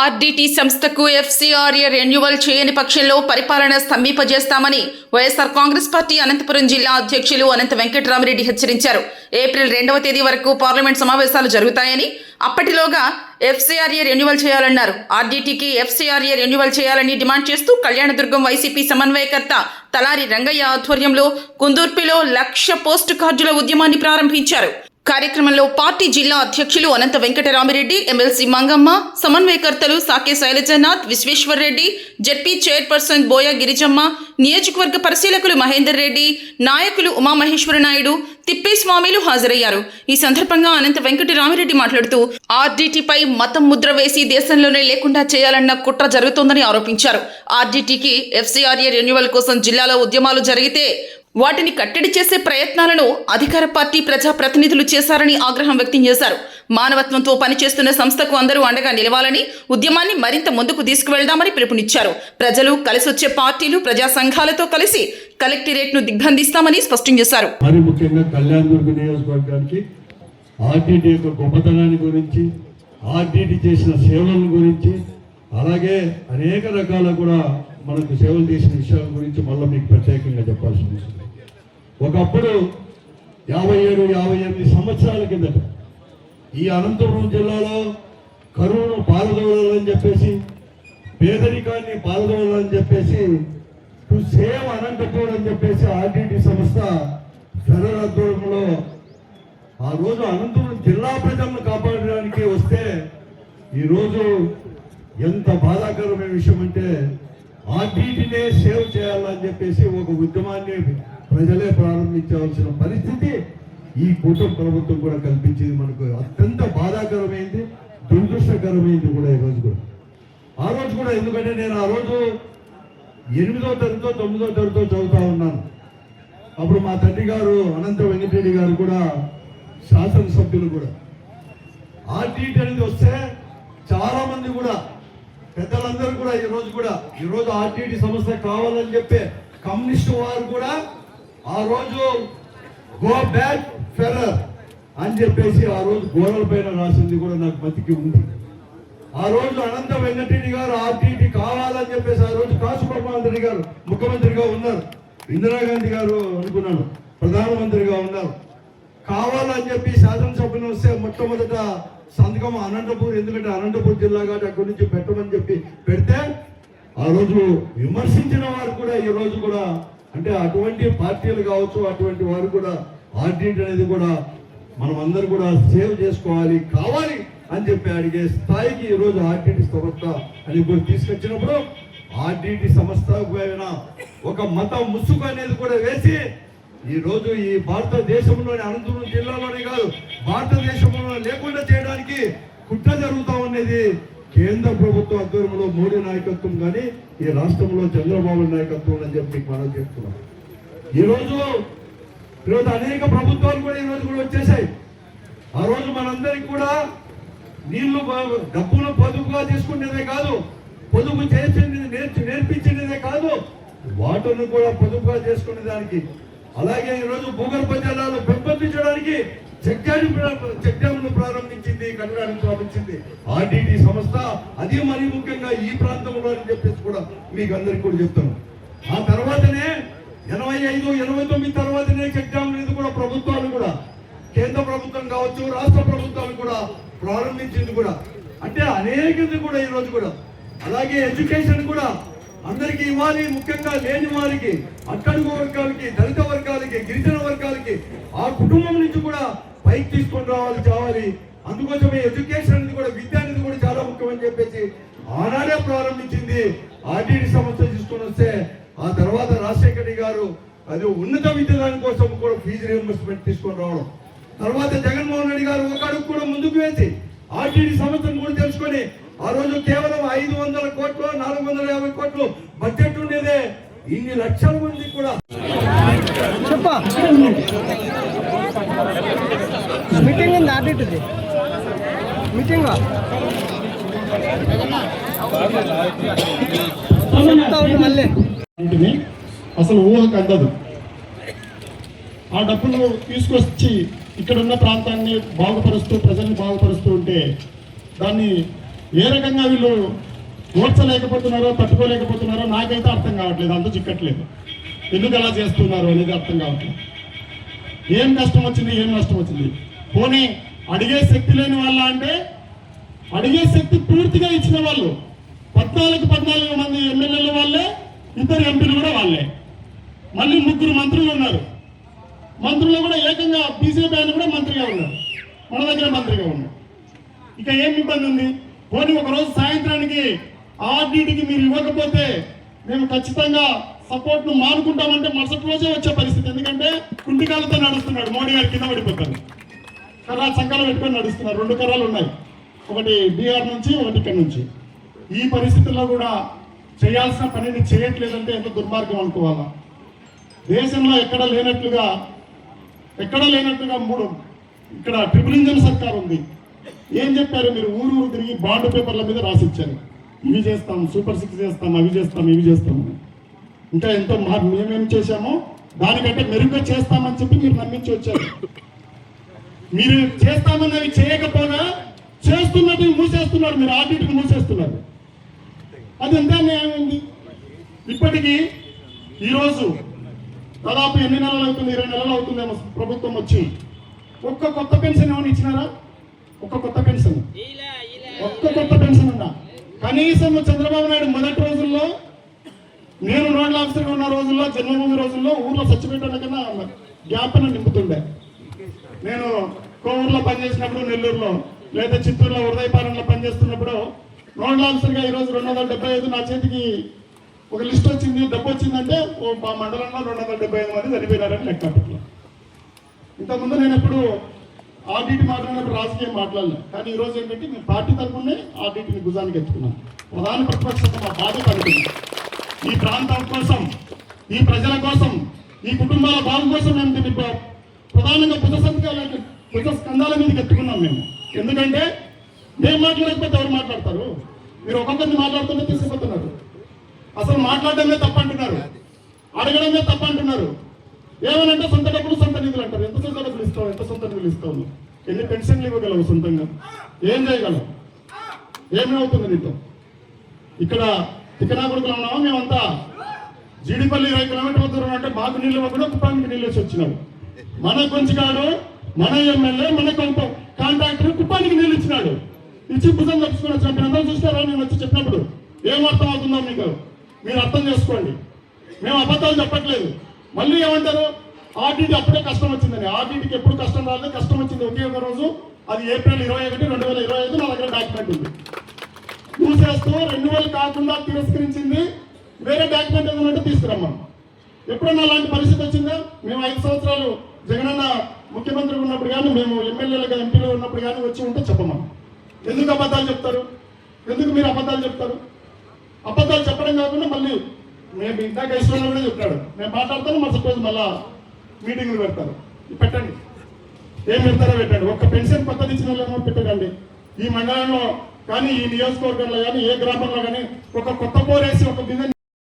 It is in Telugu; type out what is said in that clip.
ఆర్డీటీ సంస్థకు ఎఫ్సీఆర్ఏ రెన్యువల్ చేయని పక్షంలో పరిపాలన స్తంభింపజేస్తామని వైఎస్ఆర్ కాంగ్రెస్ పార్టీ అనంతపురం జిల్లా అధ్యక్షులు అనంత వెంకటరామిరెడ్డి హెచ్చరించారు. ఏప్రిల్ 2వ తేదీ వరకు పార్లమెంట్ సమావేశాలు జరుగుతాయని, అప్పటిలోగా ఎఫ్సీఆర్ఏ రెన్యువల్ చేయాలన్నారు. ఆర్డీటీకి ఎఫ్సీఆర్ఏ రెన్యువల్ చేయాలని డిమాండ్ చేస్తూ కళ్యాణదుర్గం వైసీపీ సమన్వయకర్త తలారి రంగయ్య ఆధ్వర్యంలో కుందూర్పిలో 1,00,000 పోస్టు కార్డుల ఉద్యమాన్ని ప్రారంభించారు. కార్యక్రమంలో పార్టీ జిల్లా అధ్యక్షులు అనంత వెంకటరామిరెడ్డి, ఎమ్మెల్సీ మంగమ్మ, సమన్వయకర్తలు సాకే శైలజనాథ్, విశ్వేశ్వర్రెడ్డి, జెడ్పీ చైర్పర్సన్ బోయ గిరిజమ్మ, నియోజకవర్గ పరిశీలకులు మహేందర్ రెడ్డి, నాయకులు ఉమామహేశ్వరనాయుడు, తిప్పేస్వామిలు హాజరయ్యారు. ఈ సందర్భంగా అనంత వెంకటరామిరెడ్డి మాట్లాడుతూ ఆర్డీటీపై మతం ముద్ర వేసి దేశంలోనే లేకుండా చేయాలన్న కుట్ర జరుగుతోందని ఆరోపించారు. ఆర్డీటీకి ఎఫ్సీఆర్ఏ రెన్యువల్ కోసం జిల్లాలో ఉద్యమాలు జరిగితే వాటిని కట్టడి చేసే ప్రయత్నాలను అధికార పార్టీ ప్రజాప్రతినిధులు చేశారని ఆగ్రహం వ్యక్తం చేశారు. మానవత్వంతో పనిచేస్తున్న సంస్థకు అందరూ అండగా నిలవాలని, ఉద్యమాన్ని మరింత ముందుకు తీసుకువెళ్దామని పిలుపునిచ్చారు. ప్రజలు కలిసొచ్చే పార్టీలు, ప్రజా సంఘాలతో కలిసి కలెక్టరేట్ను దిగ్బంధిస్తామని స్పష్టం చేశారు. మరి ముఖ్యంగా కళ్యాణదుర్గ నియోజకవర్గానికి ఆర్డీటీ యొక్క గొప్పతనాన్ని గురించి, ఆర్డీటీ చేసిన సేవల గురించి, అలాగే అనేక రకాల కూడా మనకు సేవలు చేసిన విషయాల గురించి మళ్ళీ మీకు ప్రత్యేకంగా చెప్పాల్సి ఉంటుంది. ఒకప్పుడు 57-58 సంవత్సరాల కిందట ఈ అనంతపురం జిల్లాలో కరువును పాల్గొనాలని చెప్పేసి, పేదరికాన్ని పాల్గొనాలని చెప్పేసి, టు సేవ్ అనంతపురం అని చెప్పేసి ఆర్డీటీ సంస్థ ఫెడరల్ ఆధ్వర్యంలో ఆ రోజు అనంతపురం జిల్లా ప్రజలను కాపాడడానికి వస్తే ఈరోజు ఎంత బాధాకరమైన విషయం అంటే ఆర్డీటీనే సేవ్ చేయాలని చెప్పేసి ఒక ఉద్యమాన్ని ప్రజలే ప్రారంభించవలసిన పరిస్థితి ఈ కూటమి ప్రభుత్వం కూడా కల్పించింది. మనకు అత్యంత బాధాకరమైంది, దురదృష్టకరమైంది కూడా ఈ రోజు కూడా. ఆ రోజు కూడా ఎందుకంటే నేను ఆ రోజు 8వ తరగతితో 9వ తరగతితో చదువుతా ఉన్నాను. అప్పుడు మా తండ్రి గారు అనంత వెంకటరెడ్డి గారు కూడా శాసనసభ్యులు కూడా. ఆర్డీటీ అనేది వస్తే చాలా మంది కూడా పెద్దలందరూ కూడా ఈరోజు ఆర్డీటీ సంస్థ కావాలని చెప్పే కమ్యూనిస్టు వారు కూడా ఆ రోజు గో బ్యాక్ ఫెడరల్ అని చెప్పేసి ఆ రోజు గోడల పైన రాసింది కూడా నాకు బతికి ఉంది. ఆ రోజు అనంత వెంకటరెడ్డి గారు ఆర్డీటీ కావాలని చెప్పేసి ఆ రోజు కాసుబ్రహ్మణ్య గారు ముఖ్యమంత్రిగా ఉన్నారు, ఇందిరాగాంధీ గారు అనుకున్నాను ప్రధానమంత్రిగా ఉన్నారు. కావాలని చెప్పి శాసనసభను వస్తే మొట్టమొదట సంతకం అనంతపూర్, ఎందుకంటే అనంతపూర్ జిల్లా కాబట్టి అక్కడి నుంచి పెట్టమని చెప్పి పెడితే ఆ రోజు విమర్శించిన వారు కూడా ఈ రోజు కూడా, అంటే అటువంటి పార్టీలు కావచ్చు, అటువంటి వారు కూడా ఆర్డీటీ అనేది కూడా మనం అందరూ కూడా సేవ్ చేసుకోవాలి, కావాలి అని చెప్పి అడిగే స్థాయికి ఈరోజు ఆర్డీటీ సంస్థ అని కూడా తీసుకొచ్చినప్పుడు ఆర్డీటీ సంస్థ పైన ఒక మత ముసుగు అనేది కూడా వేసి ఈ రోజు ఈ భారతదేశంలోని అనంతపురం జిల్లాలోనే కాదు భారతదేశంలో లేకుండా చేయడానికి కుట్ర జరుగుతా ఉన్నది కేంద్ర ప్రభుత్వ ఆధ్వర్యంలో మోడీ నాయకత్వం కానీ ఈ రాష్ట్రంలో చంద్రబాబు నాయకత్వం అని చెప్పి మనం చెప్తున్నాం. ఈరోజు అనేక ప్రభుత్వాలు కూడా ఈరోజు కూడా వచ్చేసాయి. ఆ రోజు మనందరికి కూడా నీళ్లు డబ్బును పొదుపుగా తీసుకునేదే కాదు, పొదుపు చేసింది నేర్పించినదే కాదు, వాటర్ను కూడా పొదుపుగా చేసుకునే దానికి, అలాగే ఈరోజు భూగర్భ జలాలు పెంపొందించడానికి చెక్ డ్యామ్ను ప్రారంభించింది, కట్టడానికి ప్రారంభించింది ఆర్డీటీ సంస్థ. అది మరీ ముఖ్యంగా ఈ ప్రాంతంలో అని చెప్పేసి కూడా మీకు అందరికి కూడా చెప్తాను. ఆ తర్వాతనే 85-89 తర్వాతనే చెక్ డ్యామ్ అనేది కూడా ప్రభుత్వాలు కూడా, కేంద్ర ప్రభుత్వం కావచ్చు, రాష్ట్ర ప్రభుత్వాలు కూడా ప్రారంభించింది కూడా. అంటే అనేకది కూడా ఈరోజు కూడా. అలాగే ఎడ్యుకేషన్ కూడా అందరికీ ఇవ్వాలి, ముఖ్యంగా లేని వారికి, అట్టడుగు వర్గాలకి, దళిత వర్గాలకి, గిరిజన వర్గాలకి, ఆ కుటుంబం నుంచి కూడా పైకి తీసుకొని రావాలి. అందుకోసమే ఎడ్యుకేషన్ అనేది కూడా, విద్య అనేది కూడా చాలా ముఖ్యమని చెప్పేసి ఆనాడే ప్రారంభించింది ఆర్డీటీ సంస్థ తీసుకొని వస్తే, ఆ తర్వాత రాజశేఖర గారు అది ఉన్నత విద్య దాని కోసం కూడా ఫీజు రియంబర్స్మెంట్ తీసుకొని రావడం, తర్వాత జగన్మోహన్ రెడ్డి గారు ఒక అడుగు కూడా ముందుకు వేసి ఆర్డీటీ సంస్థను కూడా తెలుసుకొని ఆ రోజు కేవలం 500 కోట్లు 450 కోట్లు బడ్జెట్ ఉండేదే, ఇన్ని లక్షల మంది కూడా మీటింగ్ ఉంది. ఆర్డీటీ మీటింగ్ మళ్ళీ అసలు ఊహకు అందదు. ఆ డబ్బులు తీసుకొచ్చి ఇక్కడ ఉన్న ప్రాంతాన్ని బాగుపరుస్తూ, ప్రజల్ని బాగుపరుస్తూ ఉంటే దాన్ని ఏ రకంగా వీళ్ళు ఓడ్చలేకపోతున్నారో తట్టుకోలేకపోతున్నారో నాకైతే అర్థం కావట్లేదు, అంత చిక్కట్లేదు. ఎందుకు అలా చేస్తున్నారు అనేది అర్థం కావట్లేదు. ఏం కష్టం వచ్చింది, ఏం నష్టం వచ్చింది? పోనీ అడిగే శక్తి లేని వాళ్ళ అంటే అడిగే శక్తి పూర్తిగా ఇచ్చిన వాళ్ళు 14 మంది ఎమ్మెల్యేల వాళ్ళే, 2 ఎంపీలు కూడా వాళ్ళే, మళ్ళీ 3 మంత్రులు ఉన్నారు. మంత్రులు కూడా ఏకంగా బీజేపీ ఆయన కూడా మంత్రిగా ఉన్నారు, మన దగ్గర మంత్రిగా ఉన్నారు. ఇక ఏం ఇబ్బంది ఉంది? పోనీ ఒకరోజు సాయంత్రానికి ఆర్డీటీకి మీరు ఇవ్వకపోతే మేము ఖచ్చితంగా సపోర్ట్ ను మానుకుంటామంటే మరుసటి రోజే వచ్చే పరిస్థితి. ఎందుకంటే కుంటికాలతో నడుస్తున్నాడు మోడీ గారి, కింద పడిపోతారు. కర్రాలు సంఖ్యలో పెట్టుకొని నడుస్తున్నారు, 2 కర్రాలు ఉన్నాయి, ఒకటి బీహార్ నుంచి, ఒకటి ఇక్కడి నుంచి. ఈ పరిస్థితుల్లో కూడా చేయాల్సిన పనిని చేయట్లేదంటే ఎంత దుర్మార్గం అనుకోవాలా? దేశంలో ఎక్కడ లేనట్లుగా ఇక్కడ ట్రిపుల్ ఇంజన్ సర్కార్ ఉంది. ఏం చెప్పారు మీరు? ఊరు తిరిగి బాండ్ పేపర్ల మీద రాసిచ్చారు, ఇవి చేస్తాం, సూపర్ 6 చేస్తాం, అవి చేస్తాం, ఇవి చేస్తాము. ఇంకా ఎంతో మేమేం చేశామో దానికంటే మెరుగ్గా చేస్తామని చెప్పి మీరు నమ్మించి వచ్చారు. మీరు చేస్తామన్నవి చేయకపోగా చేస్తున్నట్టు మూసేస్తున్నారు, మీరు ఆర్డీటీని మూసేస్తున్నారు. అది ఎంత న్యాయం ఉంది? ఇప్పటికీ ఈరోజు దాదాపు ఎన్ని నెలలు అవుతుంది? 20 నెలలు అవుతుందేమో ప్రభుత్వం వచ్చి. ఒక్క కొత్త పెన్షన్ ఏమైనా ఇచ్చినారా? ఒక్క కొత్త పెన్షన్ ఉన్నా? కనీసం చంద్రబాబు నాయుడు మొదటి రోజుల్లో, నేను నోడల్ ఆఫీసర్గా ఉన్న రోజుల్లో, జన్మభూమి రోజుల్లో ఊర్లో చచ్చిపోయడం కన్నా గ్యాప్ అని నింపుతుండే. నేను కోవూరులో పనిచేసినప్పుడు, నెల్లూరులో లేదా చిత్తూరులో ఉదయపాలెంలో పనిచేస్తున్నప్పుడు నోడల్ ఆఫీసర్గా ఈరోజు 275 నా చేతికి ఒక లిస్ట్ వచ్చింది, డబ్బు వచ్చిందంటే మా మండలంలో 275 మంది చనిపోయినారని లెక్క. ఇంతకుముందు నేను ఎప్పుడు ఆర్డీటీ మాట్లాడినప్పుడు రాజకీయం మాట్లాడలేదు, కానీ ఈరోజు ఏంటంటే మేము పార్టీ తరఫునే ఆర్డీటీని భుజానికి ఎత్తుకున్నాం. ప్రధాన ప్రతిపక్షంగా మా బాధ్యత అనుకుంది. ఈ ప్రాంతం కోసం, ఈ ప్రజల కోసం, ఈ కుటుంబాల బాగు కోసం మేము దీన్ని ప్రధానంగా భుజ స్కంధాల మీదకి ఎత్తుకున్నాం మేము. ఎందుకంటే మేము మాట్లాడకపోతే ఎవరు మాట్లాడతారు? మీరు ఒక్కొక్కరిని మాట్లాడుతుంటే తీసుకుపోతున్నారు. అసలు మాట్లాడడమే తప్ప అంటున్నారు, అడగడమే తప్ప అంటున్నారు. ఏమనంటే సొంత డబ్బులు, సొంత నిధులు అంటారు. ఎంత సొంత డబ్బులు ఇస్తావు, ఎంత సొంత నిధులు ఇస్తావు? ఎన్ని పెన్షన్లు ఇవ్వగలవు సొంతంగా? ఏం చేయగలవు? ఏమవుతుంది నీతో? ఇక్కడ తిక్కనా కొడుకులు ఉన్నామా మేమంతా? జీడిపల్లి 20 కిలోమీటర్ల దూరం అంటే మాకు నీళ్ళు ఇవ్వకుండా కుప్పానికి నీళ్ళు వచ్చి వచ్చినాడు. మన కొంచెగాడు, మన ఎమ్మెల్యే, మన కాంట్రాక్టర్ కుప్పానికి నీళ్ళు ఇచ్చినాడు. ఇచ్చి భుజం తప్పుకొని వచ్చిన అందరూ చూస్తారా? నేను వచ్చి చెప్పినప్పుడు ఏం అర్థం అవుతుందో మీకు మీరు అర్థం చేసుకోండి. మేము అబద్ధాలు చెప్పట్లేదు. మళ్ళీ ఏమంటారు? ఆర్డీటీ అప్పుడే కష్టం వచ్చిందని. ఆర్డీటీకి ఎప్పుడు కష్టం రాలేదు, కష్టం వచ్చింది ఒకే ఒక రోజు. అది ఏప్రిల్ 21, 2025 నా దగ్గర డాక్యుమెంట్ ఉంది. చూసేస్తూ రెన్యువల్ కాకుండా తిరస్కరించింది. వేరే డాక్యుమెంట్ ఏదైనా తీసుకురమ్మను. ఎప్పుడన్నా అలాంటి పరిస్థితి వచ్చిందా? మేము 5 సంవత్సరాలు జగనన్న ముఖ్యమంత్రి ఉన్నప్పుడు కానీ, మేము ఎమ్మెల్యేలుగా, ఎంపీలు ఉన్నప్పుడు కానీ వచ్చి ఉంటే చెప్పమను. ఎందుకు అబద్ధాలు చెప్తారు? ఎందుకు మీరు అబద్ధాలు చెప్తారు? అబద్ధాలు చెప్పడం కాకుండా మళ్ళీ మేము ఇందాక ఇష్టంలో కూడా చెప్పాడు, నేను మాట్లాడతాను, మరుసటి రోజు మళ్ళా మీటింగ్లు పెడతారు. పెట్టండి, ఏం పెడతారో పెట్టండి. ఒక్క పెన్షన్ కొత్తది ఇచ్చిన వాళ్ళేమో పెట్టకండి. ఈ మండలంలో కానీ, ఈ నియోజకవర్గంలో కానీ, ఏ గ్రామంలో కానీ ఒక కొత్త బోర్ వేసి ఒక బిందె